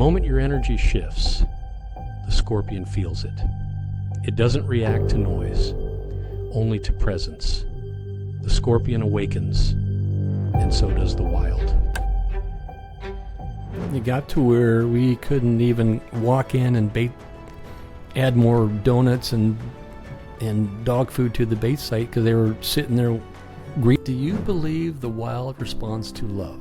moment your energy shifts, the scorpion feels it. It doesn't react to noise, only to presence. The scorpion awakens, and so does the wild. It got to where we couldn't even walk in and add more donuts and dog food to the bait site because they were sitting there. Do you believe the wild responds to love?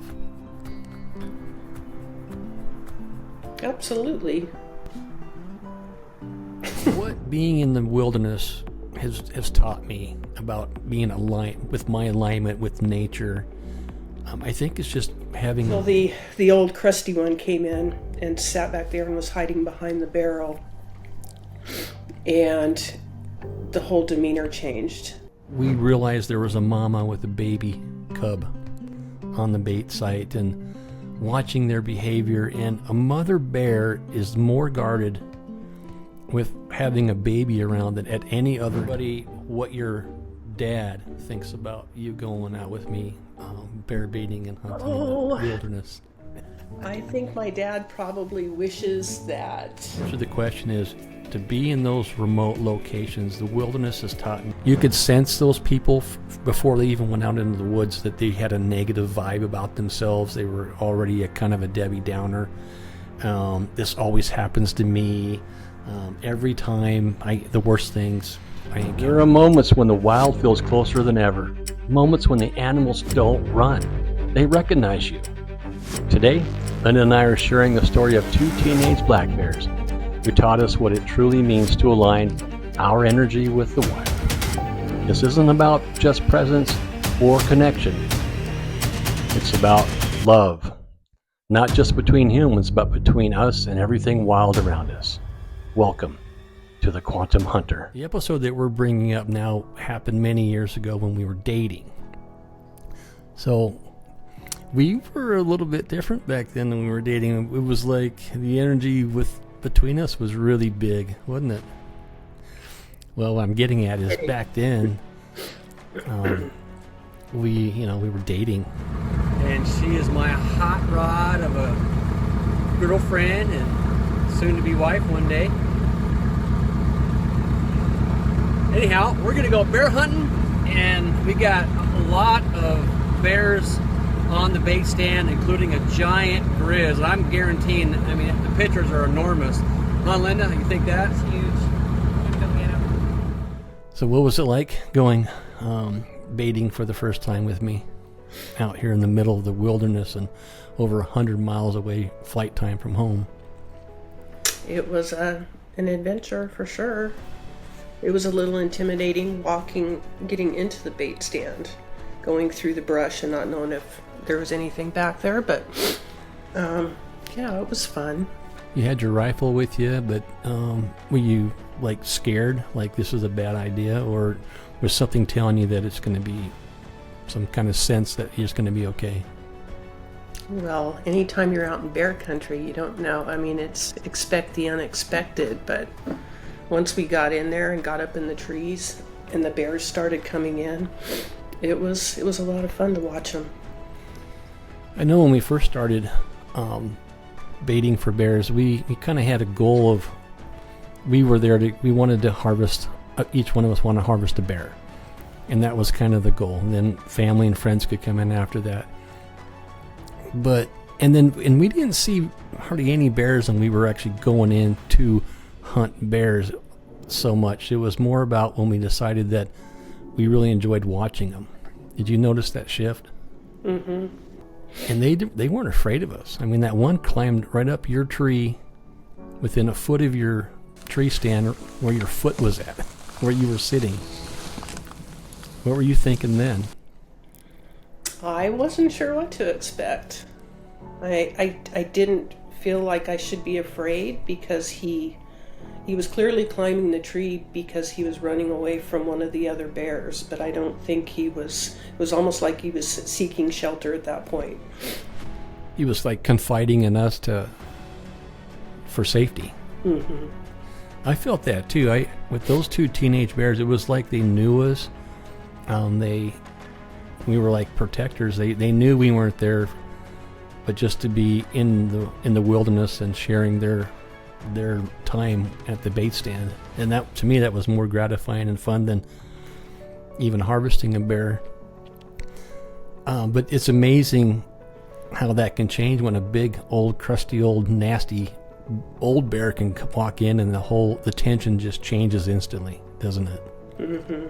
Absolutely. What being in the wilderness has taught me about being aligned with my alignment with nature, I think it's just having... So the old crusty one came in and sat back there and was hiding behind the barrel. And the whole demeanor changed. We realized there was a mama with a baby cub on the bait site, and watching their behavior, and a mother bear is more guarded with having a baby around than at any other. What your dad thinks about you going out with me bear baiting and hunting in the wilderness. I think my dad probably wishes that. So the question is, to be in those remote locations, the wilderness has taught me. You could sense those people before they even went out into the woods that they had a negative vibe about themselves. They were already a kind of a Debbie Downer. This always happens to me. Every time, the worst things I encounter. There are moments when the wild feels closer than ever. Moments when the animals don't run. They recognize you. Today, Linda and I are sharing the story of two teenage black bears who taught us what it truly means to align our energy with the wild. This isn't about just presence or connection. It's about love, not just between humans, but between us and everything wild around us. Welcome to the Quantum Hunter. The episode that we're bringing up now happened many years ago when we were dating. So we were a little bit different back then than we were dating. It was like the energy between us was really big, wasn't it? Well, what I'm getting at is back then, we were dating. And she is my hot rod of a girlfriend and soon-to-be wife one day. Anyhow, we're going to go bear hunting, and we got a lot of bears on the bait stand, including a giant grizz. And I'm guaranteeing, the pictures are enormous. Huh, Linda? You think that? It's huge. I'm going to get him. So what was it like going baiting for the first time with me out here in the middle of the wilderness and over 100 miles away flight time from home? It was an adventure for sure. It was a little intimidating getting into the bait stand, going through the brush and not knowing if there was anything back there, but it was fun. You had your rifle with you, but were you scared, like this was a bad idea, or was something telling you that it's going to be some kind of sense that you're just going to be okay? Well, anytime you're out in bear country, you don't know. It's expect the unexpected, but once we got in there and got up in the trees and the bears started coming in, it was a lot of fun to watch them. I know when we first started baiting for bears, we kind of had a goal of, we wanted to harvest, each one of us wanted to harvest a bear. And that was kind of the goal. And then family and friends could come in after that. And we didn't see hardly any bears when we were actually going in to hunt bears so much. It was more about when we decided that we really enjoyed watching them. Did you notice that shift? Mm-hmm. And they weren't afraid of us. That one climbed right up your tree within a foot of your tree stand where your foot was at, where you were sitting. What were you thinking then? I wasn't sure what to expect. I didn't feel like I should be afraid because he was clearly climbing the tree because he was running away from one of the other bears, but I don't think it was almost like he was seeking shelter at that point. He was confiding in us for safety. Mm-hmm. I felt that too. With those two teenage bears, it was like they knew us. We were like protectors. They knew we weren't there but just to be in the wilderness and sharing their time at the bait stand. And that, to me, that was more gratifying and fun than even harvesting a bear. But it's amazing how that can change when a big, old, crusty, old, nasty, old bear can walk in, and the tension just changes instantly, doesn't it? Mm-hmm.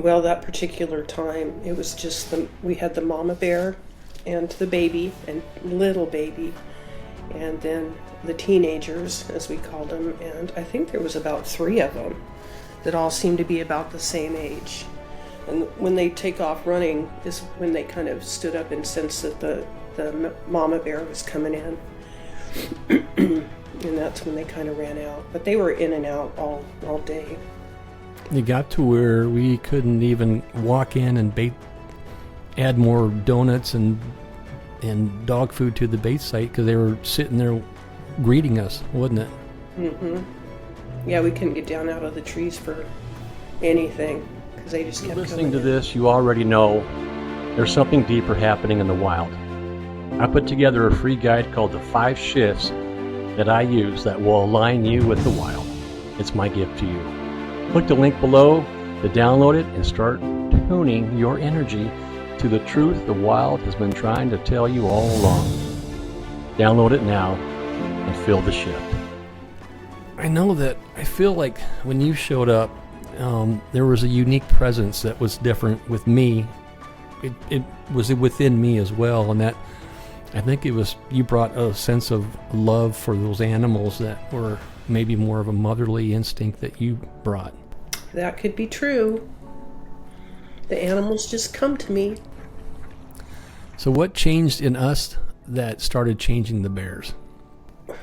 Well, that particular time, it was just we had the mama bear and the baby and little baby, and then the teenagers, as we called them, and I think there was about 3 of them that all seemed to be about the same age. And when they take off running is when they kind of stood up and sensed that the mama bear was coming in. And that's when they kind of ran out. But they were in and out all day. It got to where we couldn't even walk in and add more donuts and dog food to the bait site because they were sitting there greeting us, wasn't it? Mm-hmm. Yeah, we couldn't get down out of the trees for anything because they just kept Listening coming to this, you already know there's something deeper happening in the wild. I put together a free guide called the 5 Shifts that I use that will align you with the wild. It's my gift to you. Click the link below to download it and start tuning your energy to the truth the wild has been trying to tell you all along. Download it now and feel the shift. I know that I feel like when you showed up, there was a unique presence that was different with me. It was within me as well, and that I think it was you brought a sense of love for those animals that were maybe more of a motherly instinct that you brought. That could be true. The animals just come to me. So what changed in us that started changing the bears?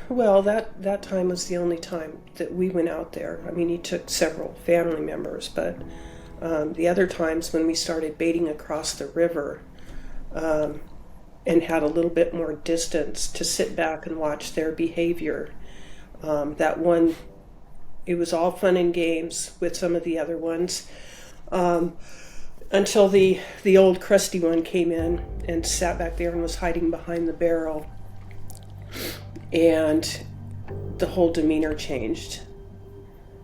Well, that time was the only time that we went out there. I mean, he took several family members, but the other times when we started baiting across the river and had a little bit more distance to sit back and watch their behavior, that one, it was all fun and games with some of the other ones, until the old crusty one came in and sat back there and was hiding behind the barrel. And the whole demeanor changed.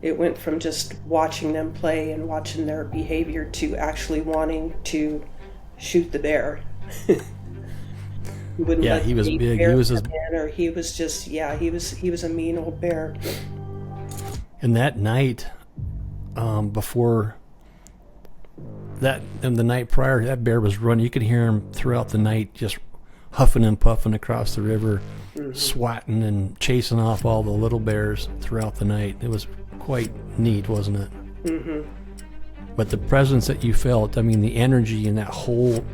It went from just watching them play and watching their behavior to actually wanting to shoot the bear. Yeah, he was big. He was he was just, he was a mean old bear. And that night, before that, and the night prior, that bear was running. You could hear him throughout the night, just huffing and puffing across the river, swatting and chasing off all the little bears throughout the night. It was quite neat, wasn't it? Mm-hmm. But the presence that you felt, I mean, the energy in that whole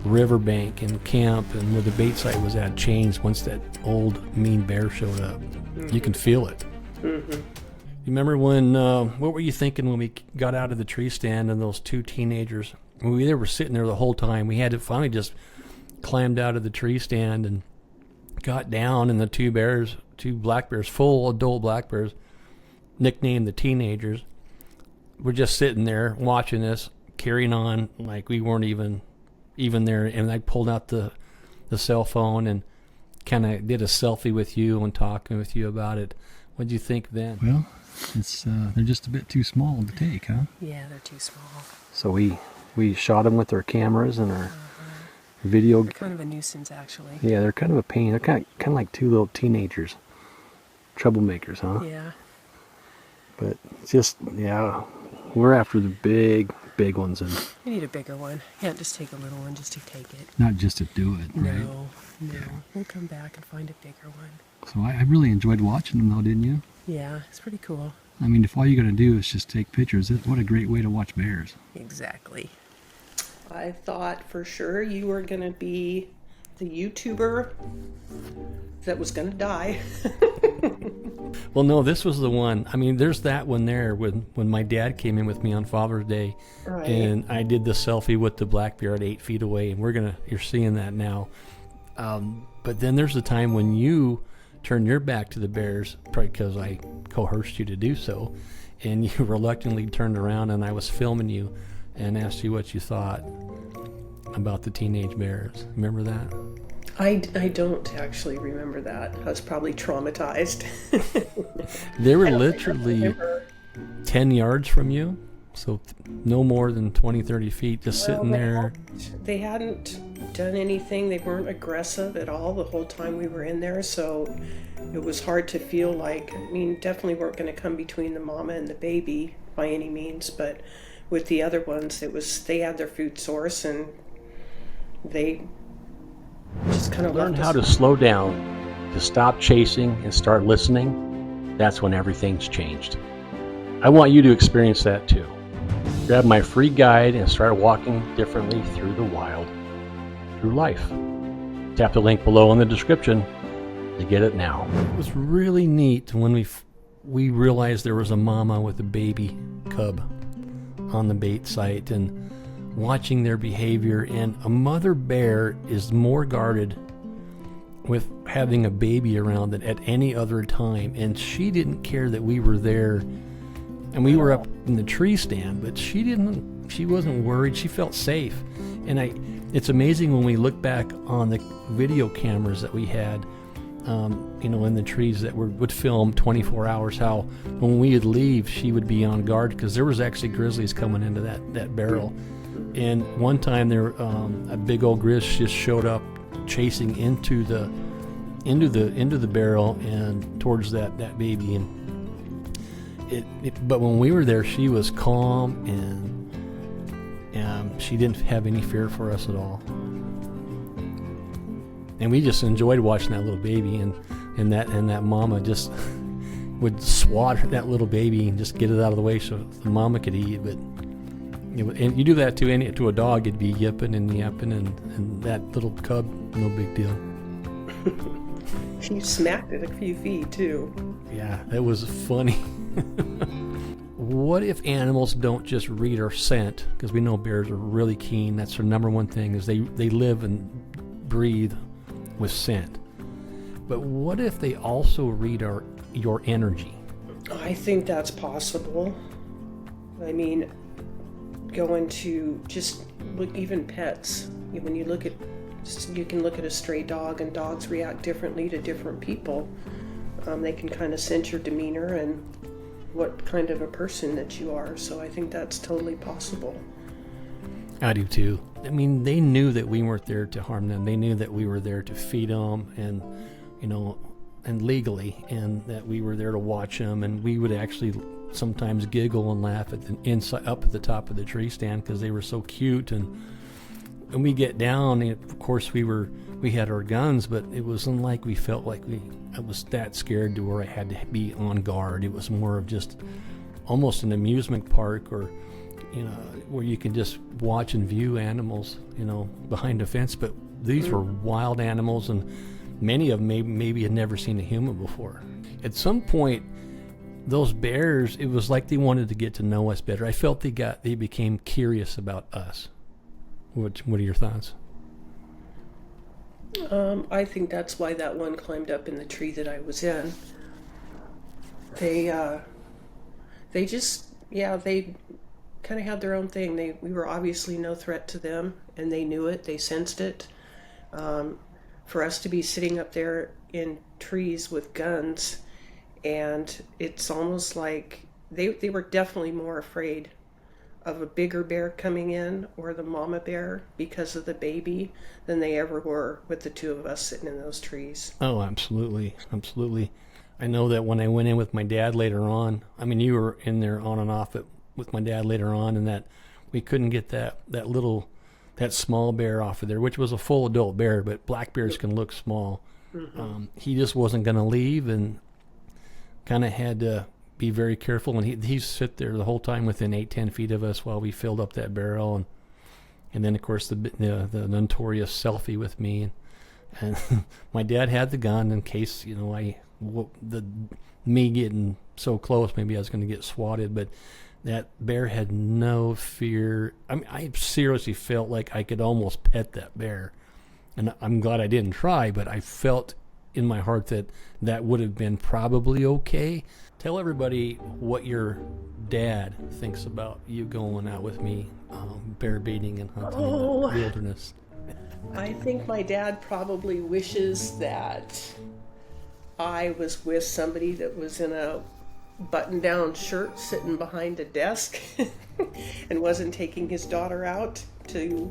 riverbank and camp and where the bait site was at changed once that old mean bear showed up. Mm-hmm. You can feel it. Mm-hmm. You remember when, what were you thinking when we got out of the tree stand and those 2 teenagers, they were sitting there the whole time. We had to finally just climbed out of the tree stand and got down, and the 2 black bears, full adult black bears, nicknamed the teenagers, were just sitting there watching us, carrying on like we weren't even there. And I pulled out the cell phone and kind of did a selfie with you and talking with you about it. What'd you think then? Well, it's they're just a bit too small to take, huh? Yeah, they're too small. So we shot them with our cameras and our video. Kind of a nuisance, actually. Yeah, they're kind of a pain. They're kind of like 2 little teenagers, troublemakers, huh? Yeah. But it's just, yeah, we're after the big ones, and You need a bigger one. You can't just take a little one just to take it. not just to do it, right? No. We'll come back and find a bigger one. So I really enjoyed watching them, though, didn't you? Yeah, it's pretty cool. I mean, if all you're gonna do is just take pictures, what a great way to watch bears. Exactly. I thought for sure you were going to be the YouTuber that was going to die. Well, no, this was the one. I mean, there's that one there when my dad came in with me on Father's Day, Right. and I did the selfie with the black bear at 8 feet away, and you're seeing that now. But then there's the time when you turned your back to the bears, probably because I coerced you to do so, and you reluctantly turned around, and I was filming you and asked you what you thought about the teenage bears. Remember that? I don't actually remember that. I was probably traumatized. They were I don't literally remember. 10 yards from you, so no more than 20, 30 feet, just sitting there. They hadn't done anything. They weren't aggressive at all the whole time we were in there, so it was hard to feel like, I mean, definitely weren't going to come between the mama and the baby by any means, but with the other ones, they had their food source, and they just kind of Learn left how to us. slow down, to stop chasing and start listening. That's when everything's changed. I want you to experience that too. Grab my free guide and start walking differently through the wild, through life. Tap the link below in the description to get it now. It was really neat when we realized there was a mama with a baby cub on the bait site, and watching their behavior. And a mother bear is more guarded with having a baby around than at any other time, and she didn't care that we were there, and we were up in the tree stand, but she wasn't worried. She felt safe. And it's amazing when we look back on the video cameras that we had, in the trees that would film 24 hours, how when we would leave, she would be on guard because there was actually grizzlies coming into that barrel. And one time there, a big old grizz just showed up chasing into the barrel and towards that baby. And but when we were there, she was calm, and she didn't have any fear for us at all. And we just enjoyed watching that little baby, and that mama just would swat that little baby and just get it out of the way so the mama could eat. But and you do that to a dog, it'd be yipping and yapping, and that little cub, no big deal. She smacked it a few feet too. Yeah, that was funny. What if animals don't just read our scent? Because we know bears are really keen. That's their number one thing, is they live and breathe with scent. But what if they also read your energy? I think that's possible. I mean, going to just look, even pets. When you can look at a stray dog, and dogs react differently to different people. They can kind of sense your demeanor and what kind of a person that you are. So I think that's totally possible. I do too. I mean, they knew that we weren't there to harm them. They knew that we were there to feed them, and and legally, and that we were there to watch them. And we would actually sometimes giggle and laugh at the inside, up at the top of the tree stand, because they were so cute. And we get down, and of course we had our guns, but it wasn't like we felt like I was that scared to where I had to be on guard. It was more of just almost an amusement park, or where you can just watch and view animals, behind a fence. But these were wild animals, and many of them maybe had never seen a human before. At some point, those bears, it was like they wanted to get to know us better. I felt they became curious about us. What are your thoughts? I think that's why that one climbed up in the tree that I was in. They kind of had their own thing. We were obviously no threat to them, and they knew it. They sensed it. For us to be sitting up there in trees with guns, and it's almost like they were definitely more afraid of a bigger bear coming in, or the mama bear, because of the baby, than they ever were with the two of us sitting in those trees. Oh, absolutely. Absolutely. I know that when I went in with my dad later on, I mean, you were in there on and off with my dad later on, and that we couldn't get that small bear off of there, which was a full adult bear, but black bears can look small. Mm-hmm. He just wasn't going to leave, and kind of had to be very careful. And he'd sit there the whole time within 8-10 feet of us while we filled up that barrel. And then, of course, the notorious selfie with me. And my dad had the gun in case, me getting so close, maybe I was going to get swatted. But that bear had no fear. I mean, I seriously felt like I could almost pet that bear. And I'm glad I didn't try, but I felt in my heart that would have been probably okay. Tell everybody what your dad thinks about you going out with me bear baiting and hunting in the wilderness. I think my dad probably wishes that I was with somebody that was in a button-down shirt sitting behind a desk and wasn't taking his daughter out to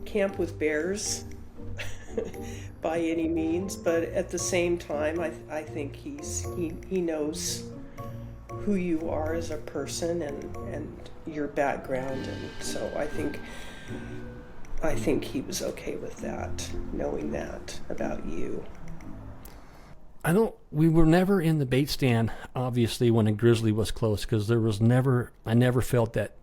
camp with bears by any means. But at the same time, I think he knows who you are as a person and your background, and so I think he was okay with that, knowing that about you. We were never in the bait stand, obviously, when a grizzly was close, because I never felt that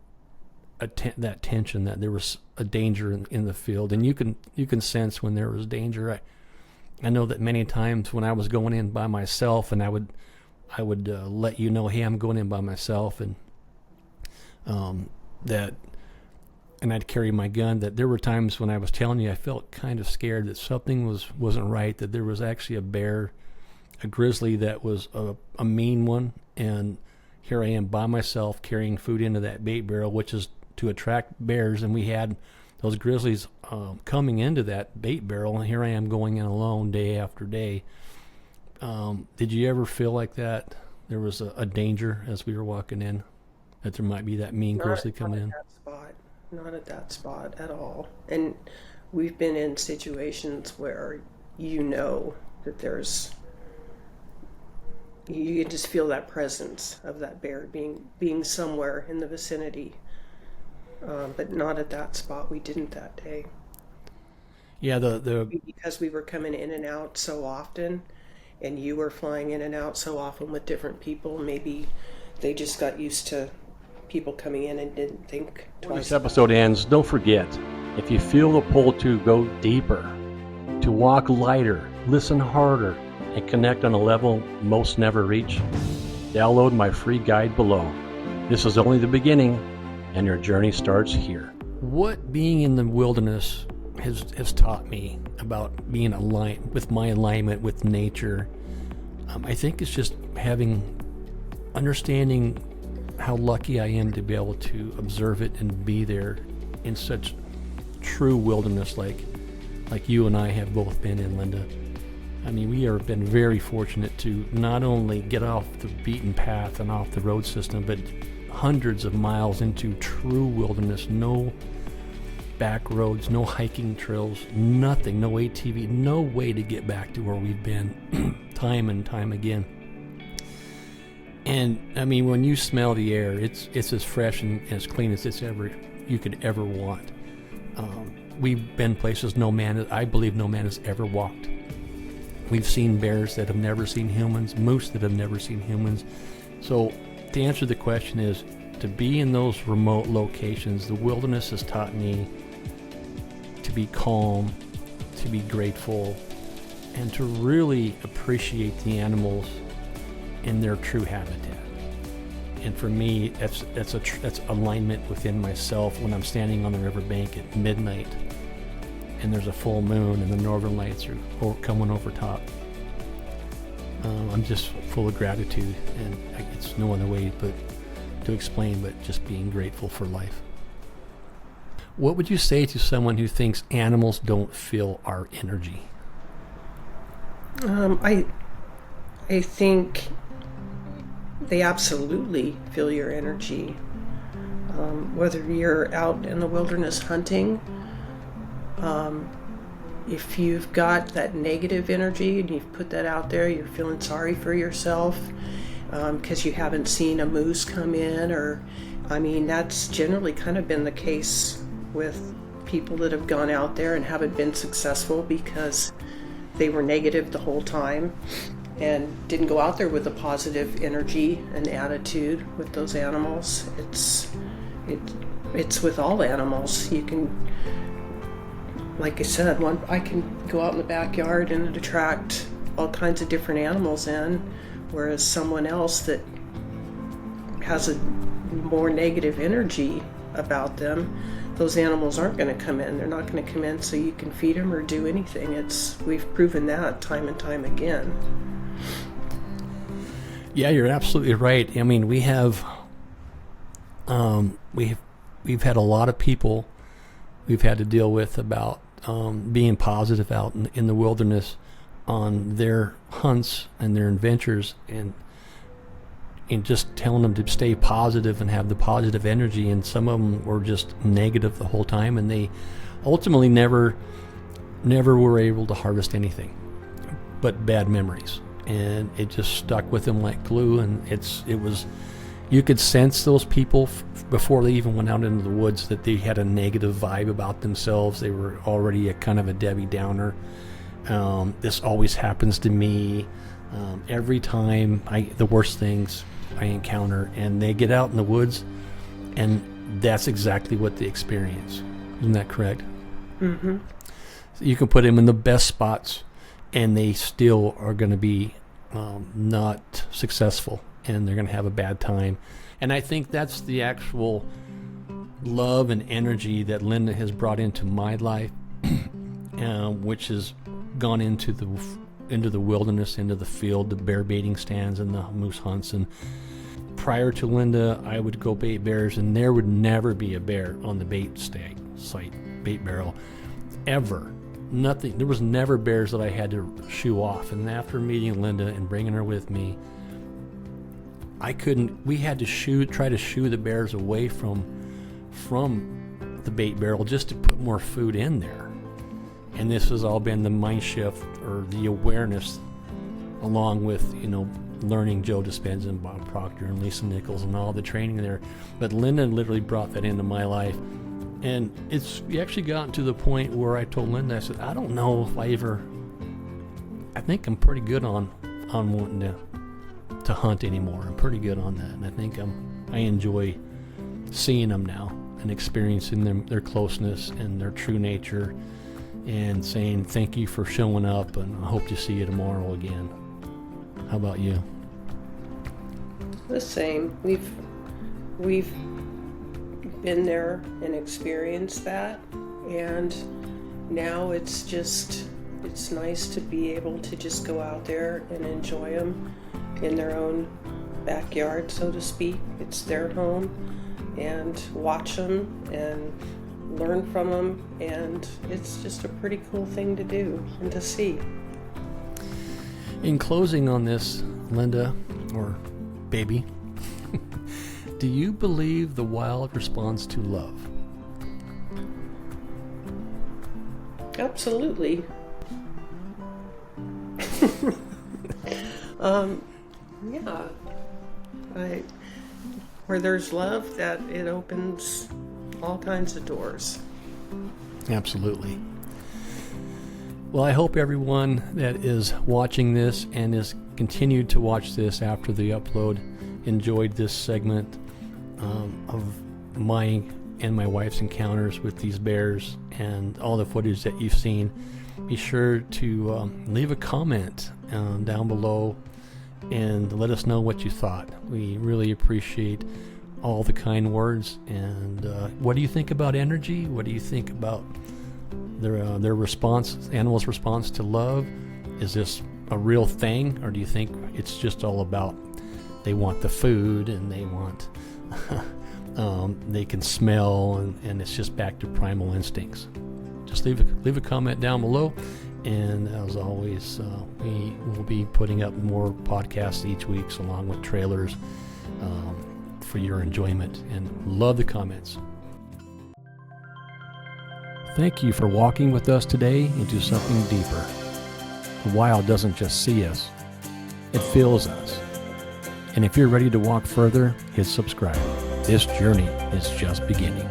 tension, that there was a danger in the field. And you can sense when there was danger. I know that many times when I was going in by myself, and I would let you know, hey, I'm going in by myself, and and I'd carry my gun, that there were times when I was telling you I felt kind of scared that something wasn't right, that there was actually a bear, a grizzly that was a mean one, and here I am by myself carrying food into that bait barrel, which is to attract bears, and we had those grizzlies coming into that bait barrel, and here I am going in alone day after day. Did you ever feel like that? There was a danger as we were walking in, that there might be that mean grizzly coming in? Not at that spot at all. And we've been in situations where you know that you can just feel that presence of that bear being somewhere in the vicinity. But not at that spot. We didn't that day. Yeah, because we were coming in and out so often, and you were flying in and out so often with different people. Maybe they just got used to people coming in and didn't think twice. When this episode ends, don't forget, if you feel the pull to go deeper, to walk lighter, listen harder, and connect on a level most never reach, download my free guide below. This is only the beginning, and your journey starts here. What being in the wilderness has taught me about being aligned with my alignment with nature, I think it's just understanding how lucky I am to be able to observe it and be there in such true wilderness like you and I have both been in, Linda. I mean, we have been very fortunate to not only get off the beaten path and off the road system, but hundreds of miles into true wilderness, no back roads, no hiking trails, nothing, no ATV, no way to get back to where we've been time and time again. And I mean, when you smell the air, it's as fresh and as clean as you could ever want. We've been places I believe no man has ever walked. We've seen bears that have never seen humans, moose that have never seen humans. So to answer the question is, to be in those remote locations, the wilderness has taught me to be calm, to be grateful, and to really appreciate the animals in their true habitat. And for me, that's alignment within myself when I'm standing on the riverbank at midnight and there's a full moon and the northern lights are coming over top. I'm just full of gratitude, and it's no other way to explain but just being grateful for life. What would you say to someone who thinks animals don't feel our energy? I think they absolutely feel your energy. Whether you're out in the wilderness hunting, if you've got that negative energy and you've put that out there, you're feeling sorry for yourself because you haven't seen a moose come in, that's generally kind of been the case with people that have gone out there and haven't been successful because they were negative the whole time and didn't go out there with a positive energy and attitude with those animals. It's with all animals. You can, like I said, I can go out in the backyard and attract all kinds of different animals in, whereas someone else that has a more negative energy about them, those animals aren't going to come in. They're not going to come in so you can feed them or do anything. We've proven that time and time again. Yeah, you're absolutely right. I mean, we've had a lot of people we've had to deal with about being positive out in the wilderness on their hunts and their adventures, and just telling them to stay positive and have the positive energy. And some of them were just negative the whole time, and they ultimately never were able to harvest anything but bad memories, and it just stuck with them like glue. And it was you could sense those people before they even went out into the woods that they had a negative vibe about themselves. They were already a kind of a Debbie Downer. This always happens to me. Every time the worst things I encounter, and they get out in the woods, and that's exactly what they experience. Isn't that correct? Mm-hmm. So you can put them in the best spots, and they still are going to be not successful, and they're going to have a bad time. And I think that's the actual love and energy that Linda has brought into my life, which has gone into the wilderness, into the field, the bear baiting stands and the moose hunts. And prior to Linda, I would go bait bears, and there would never be a bear on the bait bait barrel, ever. Nothing. There was never bears that I had to shoo off. And after meeting Linda and bringing her with me, we had to try to shoo the bears away from the bait barrel just to put more food in there. And this has all been the mind shift, or the awareness, along with, learning Joe Dispenza and Bob Proctor and Lisa Nichols and all the training there. But Linda literally brought that into my life. And it's actually gotten to the point where I told Linda, I said, I don't know if I think I'm pretty good on wanting to hunt anymore. I'm pretty good on that. And I think I enjoy seeing them now and experiencing their closeness and their true nature, and saying thank you for showing up, and I hope to see you tomorrow again. How about you? The same. We've been there and experienced that, and now it's nice to be able to just go out there and enjoy them in their own backyard, so to speak. It's their home, and watch them and learn from them, and it's just a pretty cool thing to do and to see. In closing on this, Linda, or baby, do you believe the wild responds to love? Absolutely. Yeah. Where there's love, that it opens all kinds of doors. Absolutely. Well, I hope everyone that is watching this and is continued to watch this after the upload enjoyed this segment of my and my wife's encounters with these bears and all the footage that you've seen. Be sure to leave a comment down below and let us know what you thought. We really appreciate all the kind words. And what do you think about energy? What do you think about their response, animals' response to love? Is this a real thing, or do you think it's just all about they want the food and they want they can smell, and it's just back to primal instincts? Just leave a comment down below, and as always, we will be putting up more podcasts each week along with trailers for your enjoyment, and love the comments. Thank you for walking with us today into something deeper. The wild doesn't just see us, it feels us. And if you're ready to walk further, hit subscribe. This journey is just beginning.